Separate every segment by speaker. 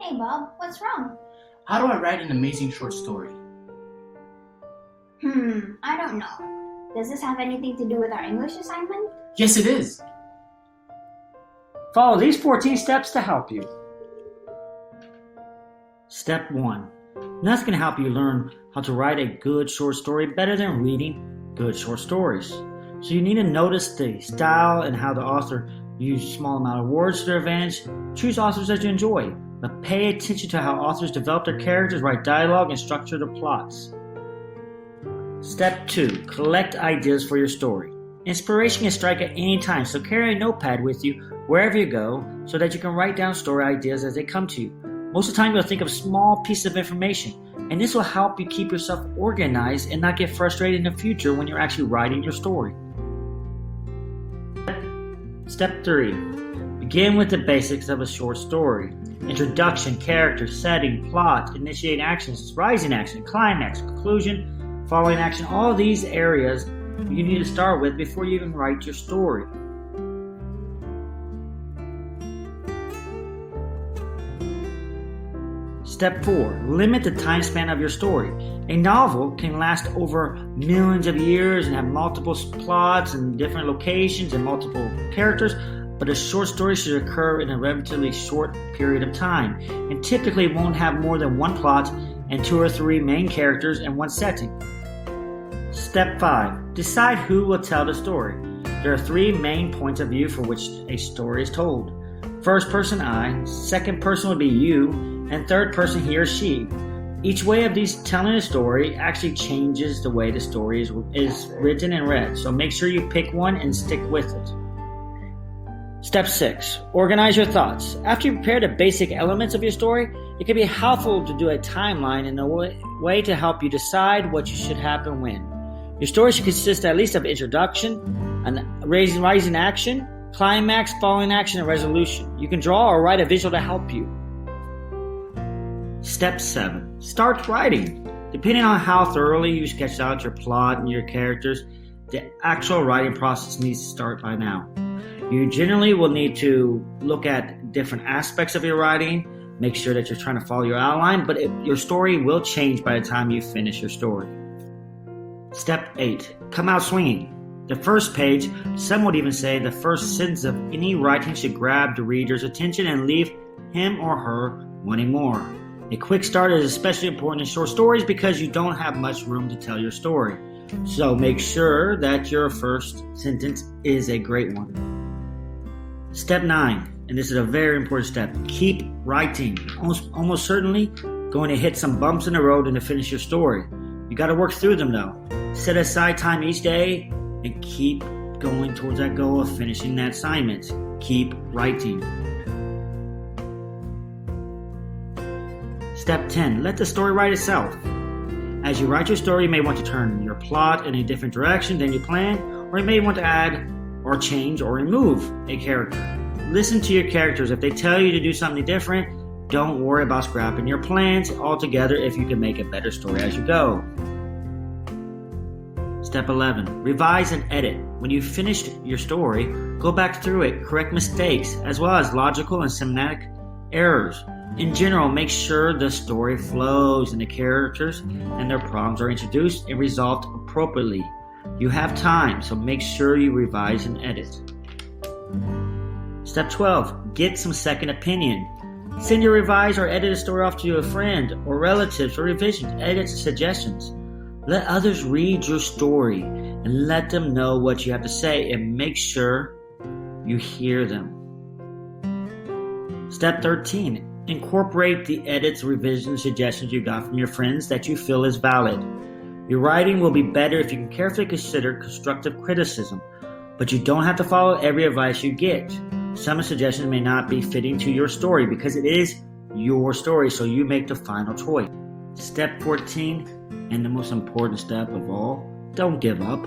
Speaker 1: Hey Bob, what's wrong?
Speaker 2: How do I write an amazing short story?
Speaker 1: I don't know. Does this have anything to do with our English assignment?
Speaker 2: Yes, it is.
Speaker 3: Follow these 14 steps to help you. Step 1. That's going to help you learn how to write a good short story better than reading good short stories. So you need to notice the style and how the author used small amount of words to their advantage. Choose authors that you enjoy, but pay attention to how authors develop their characters, write dialogue, and structure their plots. Step 2. Collect ideas for your story. Inspiration can strike at any time, so carry a notepad with you wherever you go so that you can write down story ideas as they come to you. Most of the time you'll think of small pieces of information, and this will help you keep yourself organized and not get frustrated in the future when you're actually writing your story. Step 3. Begin with the basics of a short story. Introduction, character, setting, plot, initiate actions, rising action, climax, conclusion, following action. All these areas you need to start with before you even write your story. Step 4. Limit the time span of your story. A novel can last over millions of years and have multiple plots and different locations and multiple characters, but a short story should occur in a relatively short period of time and typically won't have more than one plot and 2 or 3 main characters and one setting. Step 5. Decide who will tell the story. There are 3 main points of view for which a story is told. First person I, second person would be you, and third person he or she. Each way of these telling a story actually changes the way the story is written and read, so make sure you pick one and stick with it. Step 6. Organize your thoughts. After you prepare the basic elements of your story, it can be helpful to do a timeline in a way to help you decide what should happen when. Your story should consist at least of introduction, an rising action, climax, following action, and resolution. You can draw or write a visual to help you. Step 7. Start writing. Depending on how thoroughly you sketch out your plot and your characters, the actual writing process needs to start by now. You generally will need to look at different aspects of your writing, make sure that you're trying to follow your outline, but your story will change by the time you finish your story. Step 8. Come out swinging. The first page, some would even say the first sentence of any writing should grab the reader's attention and leave him or her wanting more. A quick start is especially important in short stories because you don't have much room to tell your story. So make sure that your first sentence is a great one. Step 9, and this is a very important step. Keep writing. Almost certainly going to hit some bumps in the road and to finish your story. You got to work through them though. Set aside time each day and keep going towards that goal of finishing that assignment. Keep writing. Step 10. Let the story write itself. As you write your story, you may want to turn your plot in a different direction than you planned, or you may want to add or change or remove a character. Listen to your characters. If they tell you to do something different, don't worry about scrapping your plans altogether if you can make a better story as you go. Step 11. Revise and edit. When you've finished your story, go back through it, correct mistakes, as well as logical and semantic errors. In general, make sure the story flows and the characters and their problems are introduced and resolved appropriately. You have time, so make sure you revise and edit. Step 12. Get some second opinion. Send your revised or edited story off to a friend or relatives for revisions, edits, and suggestions. Let others read your story and let them know what you have to say and make sure you hear them. Step 13. Incorporate the edits, revisions, suggestions you got from your friends that you feel is valid. Your writing will be better if you can carefully consider constructive criticism, but you don't have to follow every advice you get. Some suggestions may not be fitting to your story because it is your story, so you make the final choice. Step 14, and the most important step of all, don't give up.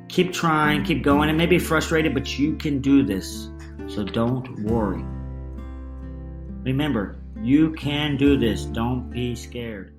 Speaker 3: Keep trying, keep going. It may be frustrating, but you can do this, so don't worry. Remember, you can do this. Don't be scared.